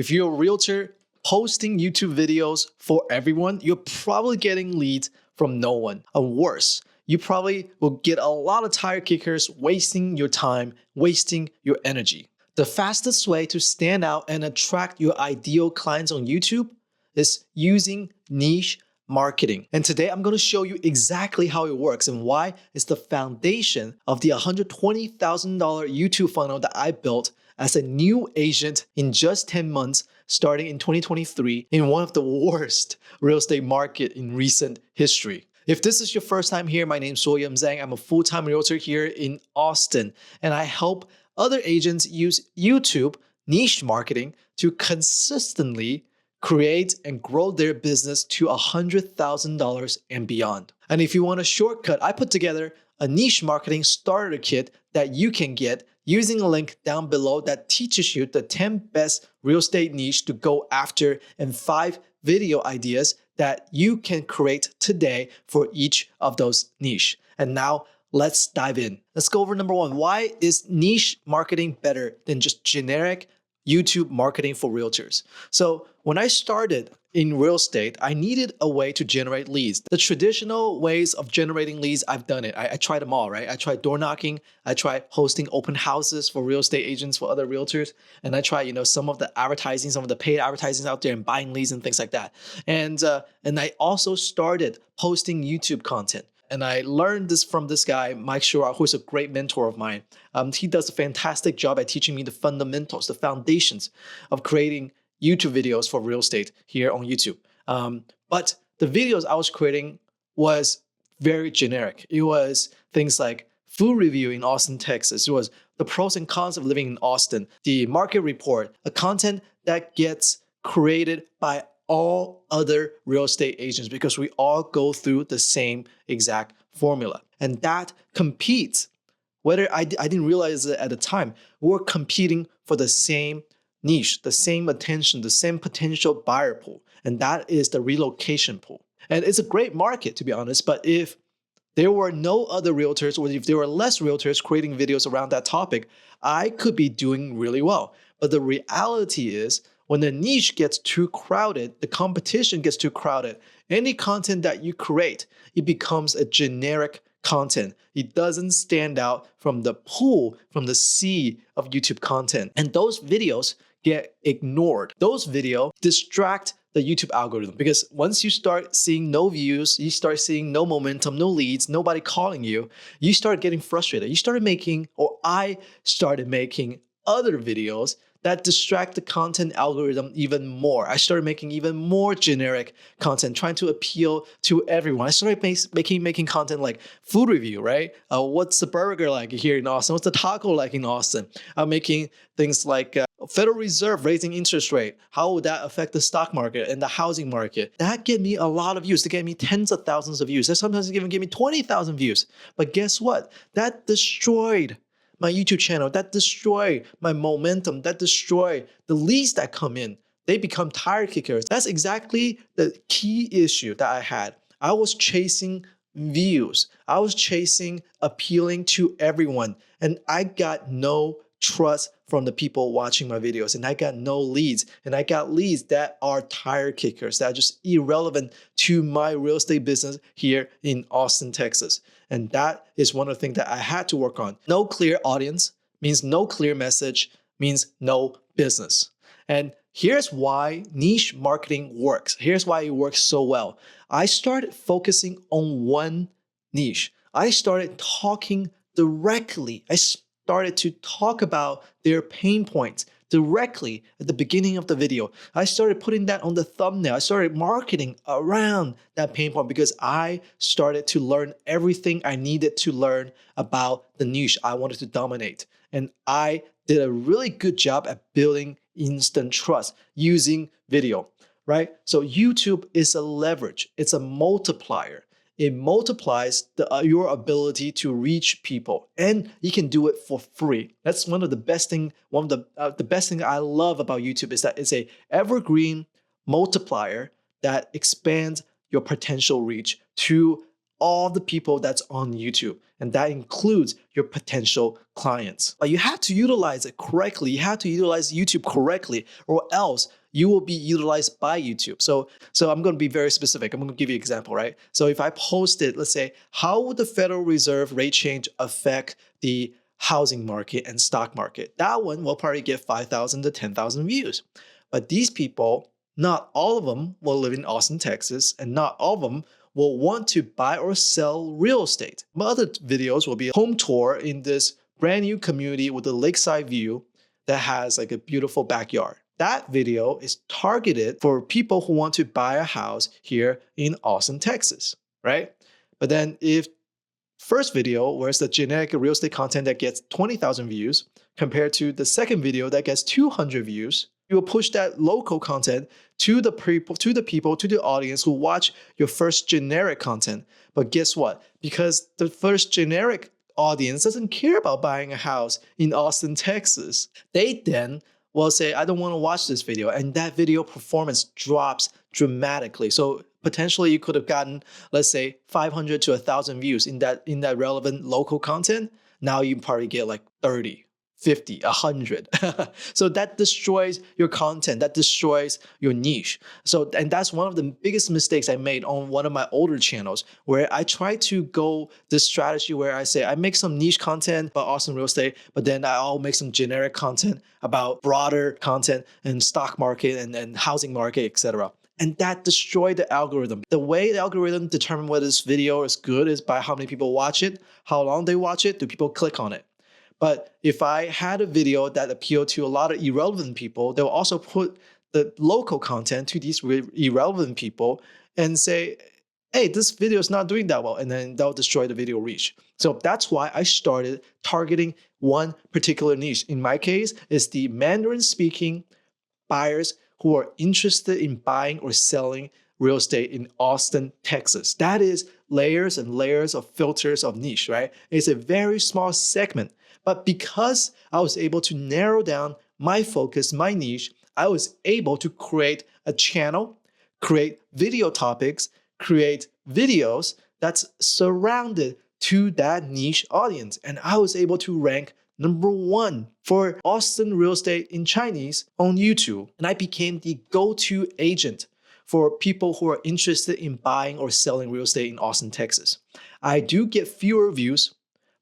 If you're a realtor posting YouTube videos for everyone, you're probably getting leads from no one. And worse, you probably will get a lot of tire kickers wasting your time, wasting your energy. The fastest way to stand out and attract your ideal clients on YouTube is using niche marketing. And today I'm going to show you exactly how it works and why it's the foundation of the $120,000 YouTube funnel that I built as a new agent in just 10 months starting in 2023 in one of the worst real estate market in recent history. If this is your first time here, my name is William Zhang. I'm a full-time realtor here in Austin, and I help other agents use YouTube niche marketing to consistently create and grow their business to $100,000 and beyond. And if you want a shortcut, I put together a niche marketing starter kit that you can get using a link down below that teaches you the 10 best real estate niche to go after and 5 video ideas that you can create today for each of those niche. And now let's dive in. Let's go over number 1. Why is niche marketing better than just generic YouTube marketing for realtors? So when I started in real estate, I needed a way to generate leads. The traditional ways of generating leads, I've done it. I tried them all, right? I tried door knocking. I tried hosting open houses for real estate agents, for other realtors. And I tried, some of the advertising, some of the paid advertising out there and buying leads and things like that. And I also started posting YouTube content. And I learned this from this guy, Mike Shura, who's a great mentor of mine. He does a fantastic job at teaching me the fundamentals, the foundations of creating YouTube videos for real estate here on YouTube. But the videos I was creating was very generic. It was things like food review in Austin, Texas. It was the pros and cons of living in Austin, the market report, a content that gets created by all other real estate agents because we all go through the same exact formula. And that competes, whether I didn't realize it at the time, we're competing for the same niche, the same attention, the same potential buyer pool. And that is the relocation pool. And it's a great market, to be honest, but if there were no other realtors, or if there were less realtors creating videos around that topic, I could be doing really well. But the reality is, when the niche gets too crowded, the competition gets too crowded, any content that you create, it becomes a generic content. It doesn't stand out from the pool, from the sea of YouTube content. And those videos get ignored. Those videos distract the YouTube algorithm because once you start seeing no views, you start seeing no momentum, no leads, nobody calling you, you start getting frustrated. I started making other videos that distract the content algorithm even more. I started making even more generic content, trying to appeal to everyone. I started making content like food review, right? What's the burger like here in Austin? What's the taco like in Austin? I'm making things like Federal Reserve raising interest rate. How would that affect the stock market and the housing market? That get me a lot of views. They get me tens of thousands of views. That sometimes even give me 20,000 views. But guess what? That destroyed my YouTube channel, that destroy my momentum, that destroy the leads that come in. They become tire kickers. That's exactly the key issue that I had. I was chasing views. I was chasing appealing to everyone. And I got no trust from the people watching my videos. And I got no leads. And I got leads that are tire kickers, that are just irrelevant to my real estate business here in Austin, Texas. And that is one of the things that I had to work on. No clear audience means no clear message, means no business. And here's why niche marketing works. Here's why it works so well. I started focusing on one niche. I started talking directly. I started to talk about their pain points directly at the beginning of the video. I started putting that on the thumbnail. I started marketing around that pain point because I started to learn everything I needed to learn about the niche I wanted to dominate. And I did a really good job at building instant trust using video, right? So YouTube is a leverage. It's a multiplier. It multiplies your ability to reach people, and you can do it for free. That's one of the best thing. One of the best thing I love about YouTube is that it's a evergreen multiplier that expands your potential reach to all the people that's on YouTube. and that includes your potential clients. But you have to utilize it correctly. You have to utilize YouTube correctly, or else you will be utilized by YouTube. So I'm going to be very specific. I'm going to give you an example, right? So if I posted, let's say, how would the Federal Reserve rate change affect the housing market and stock market? That one will probably get 5,000 to 10,000 views. But these people, not all of them will live in Austin, Texas, and not all of them will want to buy or sell real estate. My other videos will be a home tour in this brand new community with a lakeside view that has like a beautiful backyard. That video is targeted for people who want to buy a house here in Austin, Texas, right? But then if first video, where it's the generic real estate content that gets 20,000 views, compared to the second video that gets 200 views, you will push that local content to the people, to the audience who watch your first generic content. But guess what? Because the first generic audience doesn't care about buying a house in Austin, Texas, they then will say, I don't want to watch this video. And that video performance drops dramatically. So potentially you could have gotten, let's say, 500 to 1,000 views in that relevant local content. Now you probably get like 30, 50, 100. So that destroys your content, that destroys your niche. So, and that's one of the biggest mistakes I made on one of my older channels, where I try to go this strategy where I say, I make some niche content about Austin real estate, but then I'll make some generic content about broader content and stock market and housing market, etc. And that destroyed the algorithm. The way the algorithm determines whether this video is good is by how many people watch it, how long they watch it, do people click on it. But if I had a video that appealed to a lot of irrelevant people, they'll also put the local content to these irrelevant people and say, hey, this video is not doing that well. And then they'll destroy the video reach. So that's why I started targeting one particular niche. In my case, it's the Mandarin speaking buyers who are interested in buying or selling real estate in Austin, Texas. That is layers and layers of filters of niche, right? It's a very small segment. But because I was able to narrow down my focus, my niche, I was able to create a channel, create video topics, create videos that's surrounded to that niche audience. And I was able to rank #1 for Austin real estate in Chinese on YouTube. And I became the go-to agent for people who are interested in buying or selling real estate in Austin, Texas. I do get fewer views,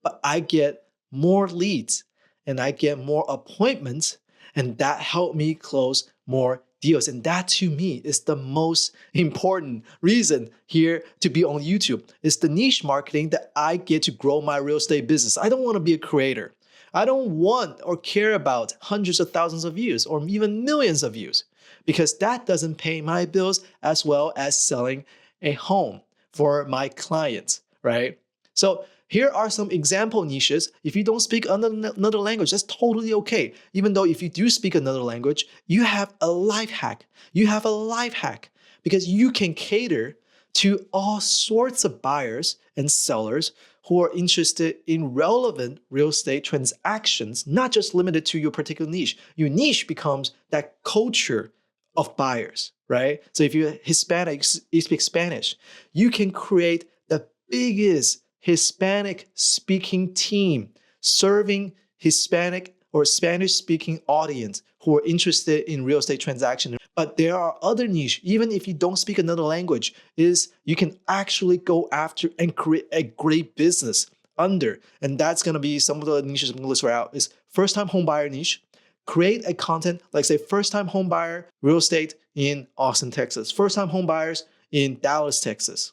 but I get more leads and I get more appointments, and that helped me close more deals. And that to me is the most important reason here to be on YouTube. It's the niche marketing that I get to grow my real estate business. I don't want to be a creator. I don't want or care about hundreds of thousands of views or even millions of views, because that doesn't pay my bills as well as selling a home for my clients, right? So here are some example niches. If you don't speak another language, that's totally okay. Even though if you do speak another language, you have a life hack. You have a life hack because you can cater to all sorts of buyers and sellers who are interested in relevant real estate transactions, not just limited to your particular niche. Your niche becomes that culture of buyers, right? So if you're Hispanic, you speak Spanish, you can create the biggest Hispanic speaking team serving Hispanic or Spanish speaking audience who are interested in real estate transactions. But there are other niche, even if you don't speak another language, is you can actually go after and create a great business under. And that's going to be some of the niches I'm going to list right out is first time home buyer niche. Create a content like say first time home buyer real estate in Austin, Texas. First time home buyers in Dallas, Texas.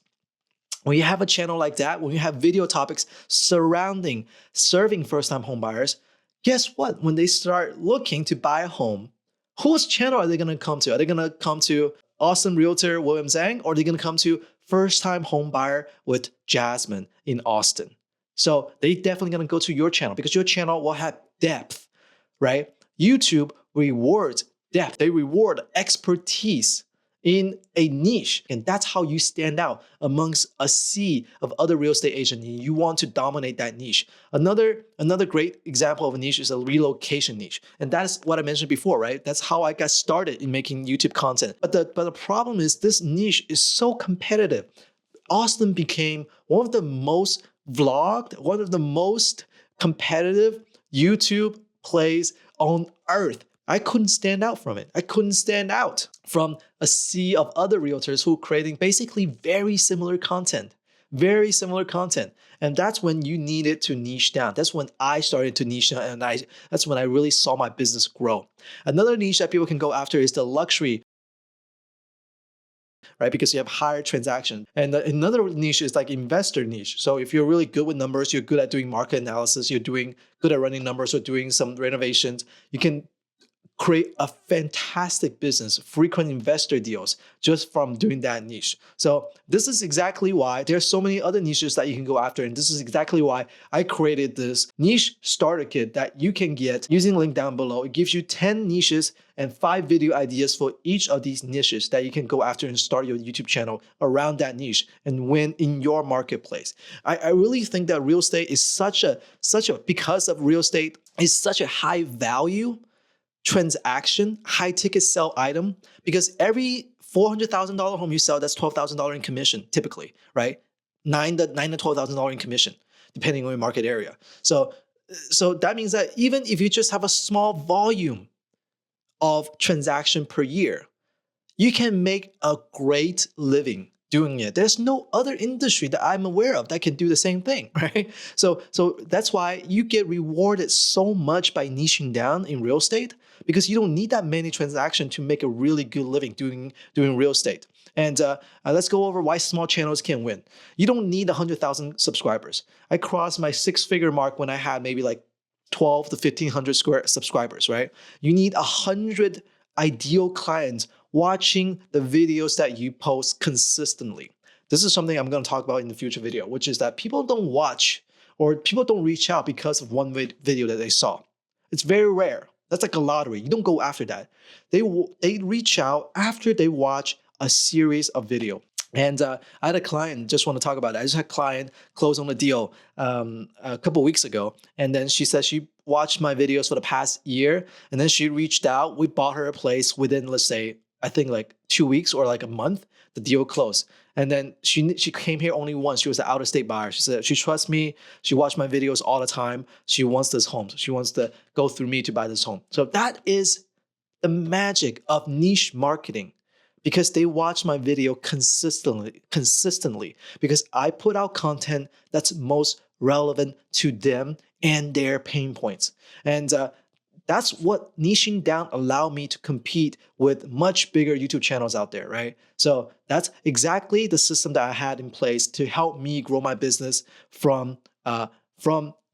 When you have a channel like that, when you have video topics serving first-time home buyers, guess what? When they start looking to buy a home, whose channel are they going to come to? Are they going to come to Austin Realtor William Zhang, or are they going to come to first-time home buyer with Jasmine in Austin? So they definitely going to go to your channel because your channel will have depth, right? YouTube rewards depth. They reward expertise in a niche. And that's how you stand out amongst a sea of other real estate agents. You want to dominate that niche. Another great example of a niche is a relocation niche. And that's what I mentioned before, right? That's how I got started in making YouTube content. But the problem is this niche is so competitive. Austin became one of the most vlogged one of the most competitive YouTube plays on earth. I couldn't stand out from it. I couldn't stand out from a sea of other realtors who are creating basically very similar content. Very similar content. And that's when you needed to niche down. That's when I started to niche down, and that's when I really saw my business grow. Another niche that people can go after is the luxury, right? Because you have higher transaction. And another niche is like investor niche. So if you're really good with numbers, you're good at doing market analysis, you're doing good at running numbers or doing some renovations, you can create a fantastic business, frequent investor deals, just from doing that niche. So this is exactly why there's so many other niches that you can go after. And this is exactly why I created this niche starter kit that you can get using the link down below. It gives you 10 niches and 5 video ideas for each of these niches that you can go after and start your YouTube channel around that niche and win in your marketplace. I really think that real estate is because of real estate is such a high value transaction, high ticket sell item, because every $400,000 home you sell, that's $12,000 in commission, typically, right? Nine to $12,000 in commission, depending on your market area. So that means that even if you just have a small volume of transaction per year, you can make a great living doing it. There's no other industry that I'm aware of that can do the same thing, right? So that's why you get rewarded so much by niching down in real estate, because you don't need that many transactions to make a really good living doing real estate. And let's go over why small channels can win. You don't need 100,000 subscribers. I crossed my 6-figure mark when I had maybe like 12 to 1,500 subscribers, right? You need 100 ideal clients watching the videos that you post consistently. This is something I'm going to talk about in the future video, which is that people don't watch or people don't reach out because of one video that they saw. It's very rare. That's like a lottery. You don't go after that. They reach out after they watch a series of video. And I had a client, just want to talk about it. I just had a client close on a deal a couple of weeks ago. And then she said she watched my videos for the past year. And then she reached out. We bought her a place within, let's say, I think like 2 weeks or like a month, the deal closed. And then she came here only once. She was an out-of-state buyer. She said she trusts me. She watched my videos all the time. She wants this home. She wants to go through me to buy this home. So that is the magic of niche marketing, because they watch my video consistently, because I put out content that's most relevant to them and their pain points. And that's what niching down allowed me to compete with much bigger YouTube channels out there, right? So that's exactly the system that I had in place to help me grow my business from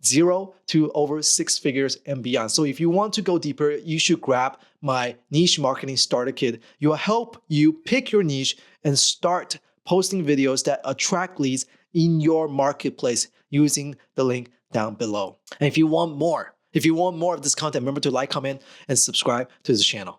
0 to over 6 figures and beyond. So if you want to go deeper, you should grab my niche marketing starter kit. It will help you pick your niche and start posting videos that attract leads in your marketplace using the link down below. And if you want more of this content, remember to like, comment, and subscribe to this channel.